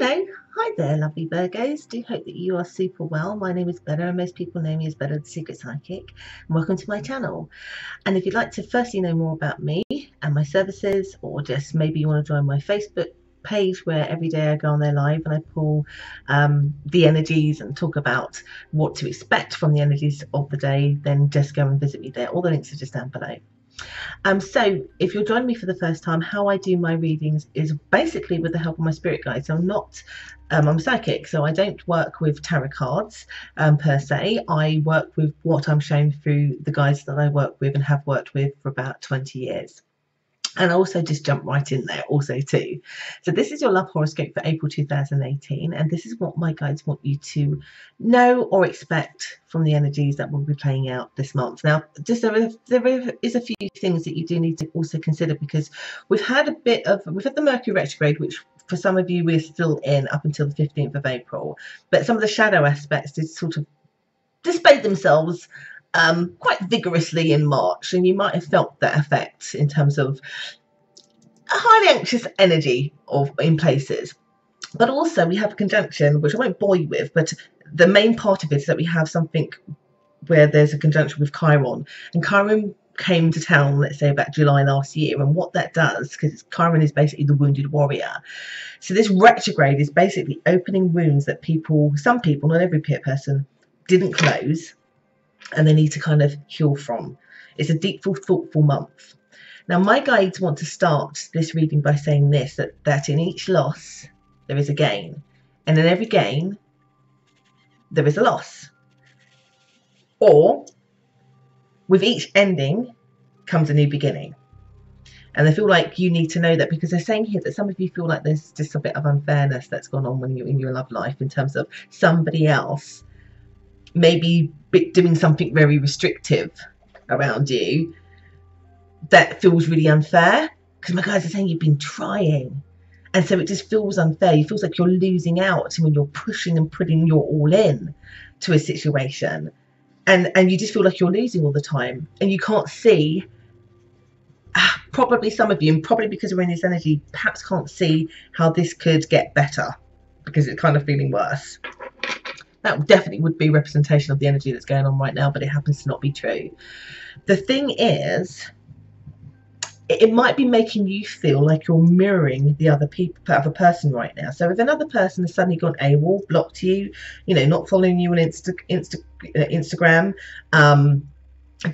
Hello, hi there, lovely Virgos. Do hope that you are super well. My name is Bella, and most people know me as Bella the Secret Psychic. And welcome to my channel. And if you'd like to firstly know more about me and my services, or just maybe you want to join my Facebook page where every day I go on there live and I pull the energies and talk about what to expect from the energies of the day, then just go and visit me there. All the links are just down below. So if you're joining me for the first time, how I do my readings is basically with the help of my spirit guides. I'm a psychic, so I don't work with tarot cards per se. I work with what I'm shown through the guides that I work with and have worked with for about 20 years. And I also just jump right in there also too. So this is your love horoscope for April 2018, and this is what my guides want you to know or expect from the energies that will be playing out this month. Now, just there is a few things that you do need to also consider, because we've had the Mercury retrograde, which for some of you we're still in up until the 15th of April, but some of the shadow aspects did sort of display themselves quite vigorously in March, and you might have felt that effect in terms of a highly anxious energy in places. But also we have a conjunction, which I won't bore you with, but the main part of it is that we have something where there's a conjunction with Chiron, and Chiron came to town, let's say about July last year, and what that does, because Chiron is basically the wounded warrior, so this retrograde is basically opening wounds that some people, not every person, didn't close, and they need to kind of heal from. It's a deep, thoughtful month. Now, my guides want to start this reading by saying this, that in each loss there is a gain, and in every gain there is a loss. Or with each ending comes a new beginning. And I feel like you need to know that, because they're saying here that some of you feel like there's just a bit of unfairness that's gone on when you're in your love life, in terms of somebody else maybe doing something very restrictive around you that feels really unfair, because my guys are saying you've been trying, and so it just feels unfair. It feels like you're losing out when you're pushing and putting your all in to a situation, and you just feel like you're losing all the time, and you can't see, probably some of you, and probably because we're in this energy, perhaps can't see how this could get better, because it's kind of feeling worse. That definitely would be representation of the energy that's going on right now, but it happens to not be true. The thing is, it might be making you feel like you're mirroring the other person right now. So if another person has suddenly gone AWOL, blocked you, not following you on Instagram,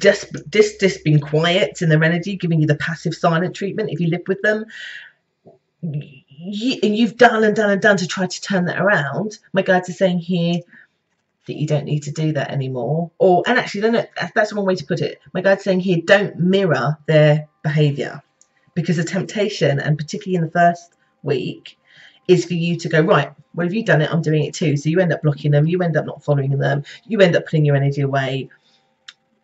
just being quiet in their energy, giving you the passive silent treatment if you live with them, and you've done and done and done to try to turn that around, my guides are saying here that you don't need to do that anymore. And actually, no, that's the wrong way to put it. My guide's saying here, don't mirror their behavior, because the temptation, and particularly in the first week, is for you to go, right, well, have you done it? I'm doing it too. So you end up blocking them, you end up not following them, you end up putting your energy away.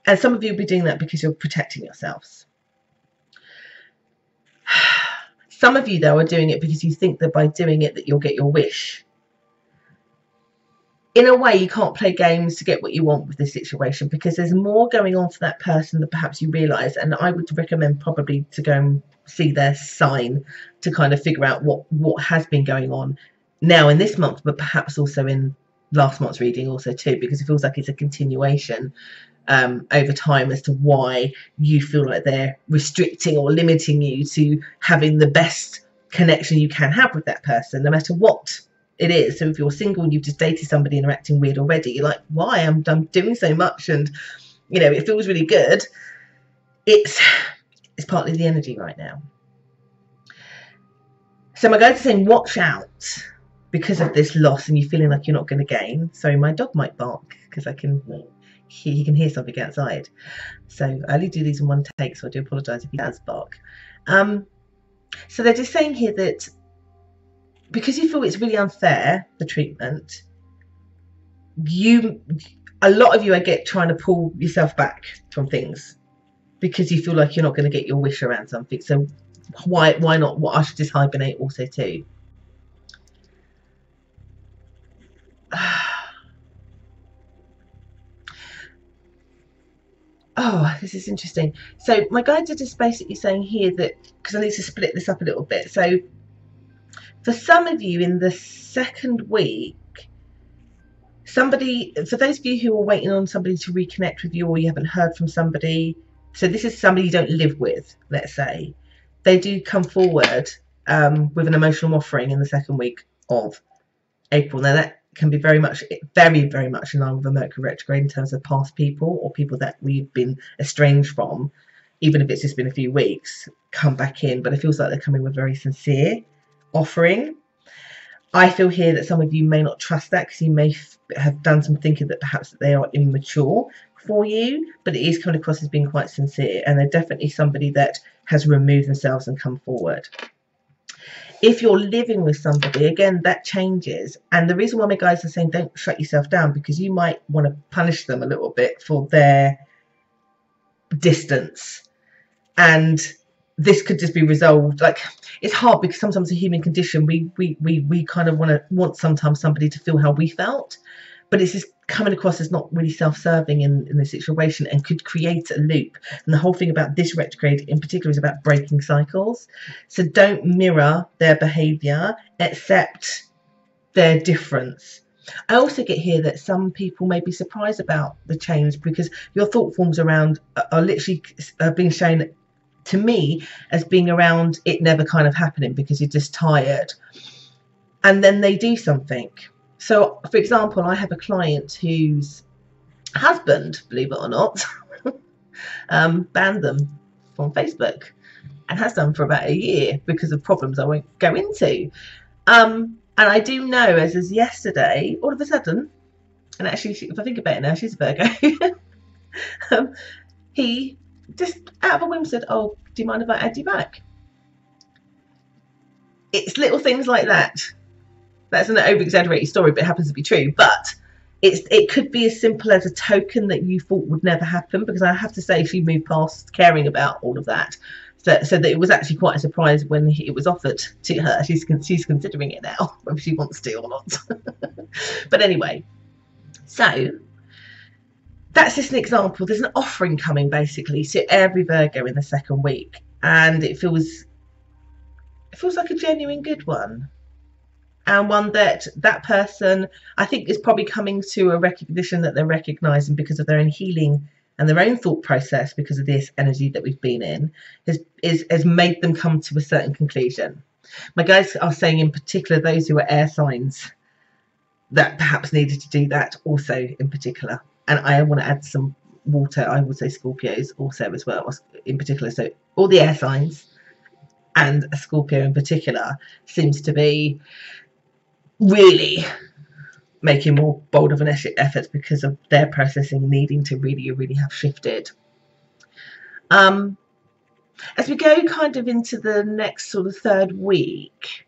And some of you will be doing that because you're protecting yourselves. Some of you, though, are doing it because you think that by doing it that you'll get your wish. In a way, you can't play games to get what you want with this situation, because there's more going on for that person than perhaps you realise. And I would recommend probably to go and see their sign to kind of figure out what has been going on now in this month, but perhaps also in last month's reading also too, because it feels like it's a continuation over time as to why you feel like they're restricting or limiting you to having the best connection you can have with that person, no matter what it is. So if you're single and you've just dated somebody and are acting weird already, you're like, why? I'm doing so much, and it feels really good. It's partly the energy right now. So my guides are saying watch out because of this loss, and you're feeling like you're not going to gain. Sorry, my dog might bark because he can hear something outside. So I only do these in one take, so I do apologise if he does bark. So they're just saying here that because you feel it's really unfair, the treatment, a lot of you, I get, trying to pull yourself back from things because you feel like you're not going to get your wish around something. So why not? Well, I should just hibernate also too. Oh, this is interesting. So my guides are just basically saying here that, because I need to split this up a little bit. So For some of you in the second week, somebody, for those of you who are waiting on somebody to reconnect with you, or you haven't heard from somebody, so this is somebody you don't live with, let's say, they do come forward with an emotional offering in the second week of April. Now that can be very much in line with a Mercury retrograde in terms of past people or people that we've been estranged from, even if it's just been a few weeks, come back in. But it feels like they're coming with very sincere offering. I feel here that some of you may not trust that because you may have done some thinking that perhaps they are immature for you, but it is coming across as being quite sincere, and they're definitely somebody that has removed themselves and come forward. If you're living with somebody, again, that changes. And the reason why my guys are saying don't shut yourself down, because you might want to punish them a little bit for their distance. And this could just be resolved. Like, it's hard because sometimes a human condition, we kind of want sometimes somebody to feel how we felt, but it's just coming across as not really self-serving in this situation and could create a loop. And the whole thing about this retrograde in particular is about breaking cycles. So don't mirror their behavior, accept their difference. I also get here that some people may be surprised about the change because your thought forms around are literally being shown to me as being around it never kind of happening because you're just tired, and then they do something. So for example, I have a client whose husband, believe it or not, banned them from Facebook, and has done for about a year because of problems I won't go into. And I do know as of yesterday, all of a sudden, and actually if I think about it now, she's a Virgo, he just out of a whim said, oh, do you mind if I add you back? It's little things like that. That's an over-exaggerated story, but it happens to be true. But it could be as simple as a token that you thought would never happen, because I have to say she moved past caring about all of that. So that it was actually quite a surprise when it was offered to her. She's considering it now, whether she wants to or not. But anyway, so that's just an example. There's an offering coming basically to every Virgo in the second week, and it feels like a genuine good one, and one that person, I think, is probably coming to a recognition that they're recognizing because of their own healing and their own thought process, because of this energy that we've been in, has made them come to a certain conclusion. My guys are saying in particular those who are air signs that perhaps needed to do that also in particular. And I want to add some water. I would say Scorpios also as well in particular. So all the air signs and a Scorpio in particular seems to be really making more bold of an effort because of their processing needing to really have shifted. As we go kind of into the next sort of third week,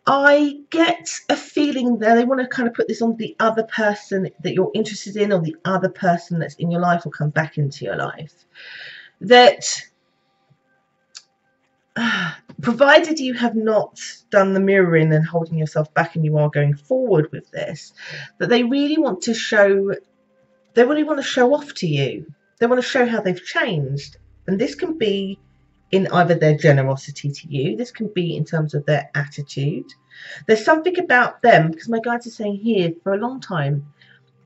I get a feeling that they want to kind of put this on the other person that you're interested in, or the other person that's in your life or come back into your life. That provided you have not done the mirroring and holding yourself back and you are going forward with this, that they really want to show, they really want to show off to you. They want to show how they've changed. And this can be in either their generosity to you, this can be in terms of their attitude. There's something about them, because my guides are saying here, for a long time,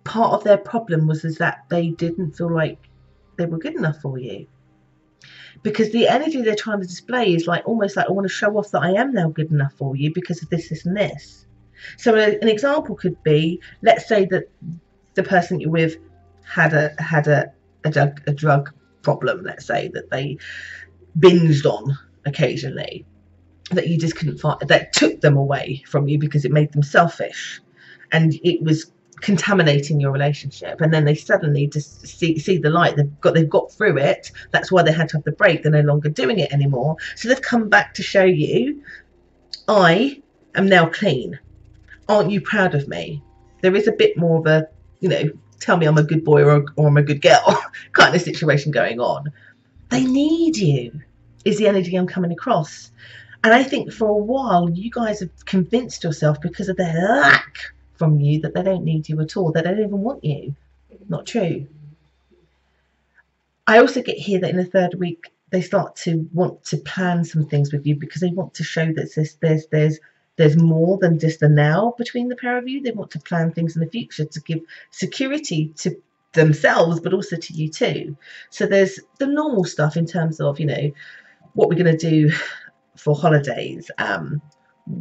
part of their problem was that they didn't feel like they were good enough for you. Because the energy they're trying to display is like almost like, I want to show off that I am now good enough for you because of this, this and this. So an example could be, let's say that the person you're with had a drug problem, let's say, that they binged on occasionally, that you just couldn't find, that took them away from you because it made them selfish and it was contaminating your relationship. And then they suddenly just see the light. They've got through it. That's why they had to have the break. They're no longer doing it anymore. So they've come back to show you, I am now clean. Aren't you proud of me? There is a bit more of a, tell me I'm a good boy or I'm a good girl kind of situation going on. They need you, is the energy I'm coming across. And I think for a while you guys have convinced yourself, because of their lack from you, that they don't need you at all, that they don't even want you. Not true. I also get here that in the third week they start to want to plan some things with you because they want to show that there's more than just a now between the pair of you. They want to plan things in the future to give security to themselves, but also to you too. So there's the normal stuff in terms of, you know, what we're going to do for holidays.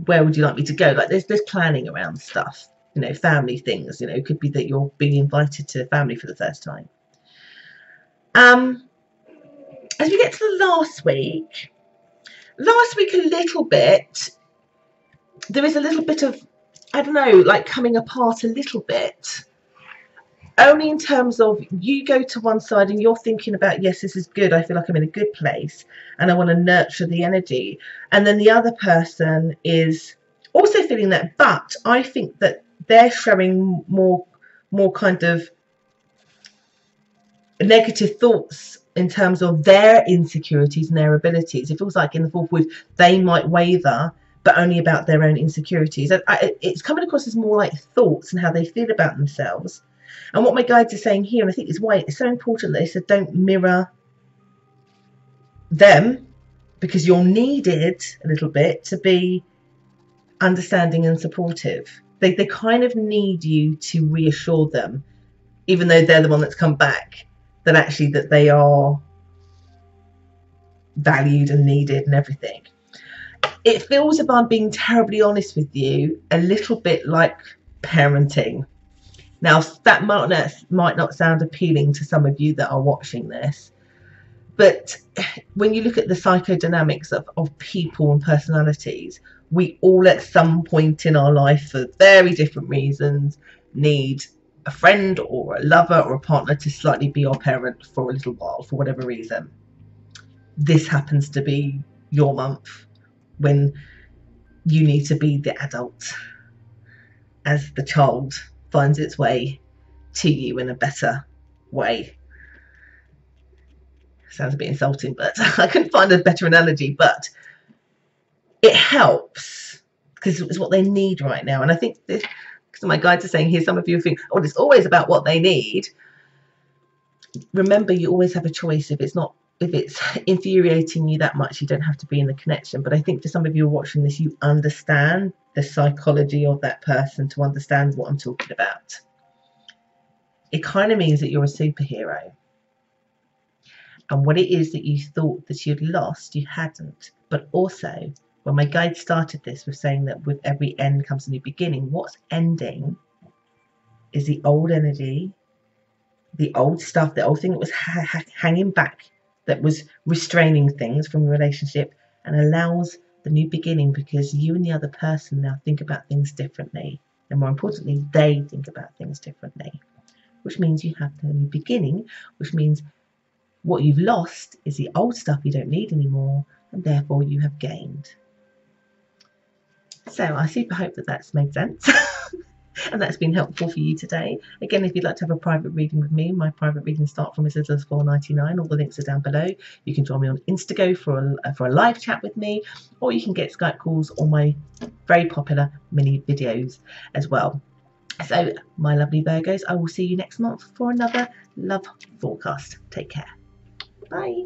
Where would you like me to go? Like there's planning around stuff, you know, family things. You know, it could be that you're being invited to family for the first time. As we get to the last week a little bit, there is a little bit of, I don't know, like coming apart a little bit. Only in terms of you go to one side and you're thinking about, yes, this is good. I feel like I'm in a good place and I want to nurture the energy. And then the other person is also feeling that, but I think that they're showing more kind of negative thoughts in terms of their insecurities and their abilities. It feels like in the fourth with they might waver, but only about their own insecurities. It's coming across as more like thoughts and how they feel about themselves. And what my guides are saying here, and I think is why it's so important that they said don't mirror them, because you're needed a little bit to be understanding and supportive. They kind of need you to reassure them, even though they're the one that's come back, that actually that they are valued and needed and everything. It feels, if I'm being terribly honest with you, a little bit like parenting. Now, that might not sound appealing to some of you that are watching this, but when you look at the psychodynamics of people and personalities, we all at some point in our life, for very different reasons, need a friend or a lover or a partner to slightly be our parent for a little while, for whatever reason. This happens to be your month when you need to be the adult as the child finds its way to you in a better way. Sounds a bit insulting, but I couldn't find a better analogy, but it helps because it's what they need right now. And I think this, because my guides are saying here, some of you think, oh, it's always about what they need. Remember, you always have a choice. If it's infuriating you that much, you don't have to be in the connection. But I think for some of you who are watching this, you understand the psychology of that person to understand what I'm talking about. It kind of means that you're a superhero. And what it is that you thought that you'd lost, you hadn't. But also, when my guide started this with saying that with every end comes a new beginning, what's ending is the old energy, the old stuff, the old thing that was hanging back, that was restraining things from the relationship, and allows the new beginning because you and the other person now think about things differently. And more importantly, they think about things differently, which means you have the new beginning, which means what you've lost is the old stuff you don't need anymore, and therefore you have gained. So I super hope that that's made sense and that's been helpful for you today. Again, if you'd like to have a private reading with me, my private readings start from as little as $4.99. All the links are down below. You can join me on Instago for a live chat with me, or you can get Skype calls or my very popular mini videos as well. So my lovely Virgos, I will see you next month for another love forecast. Take care. Bye.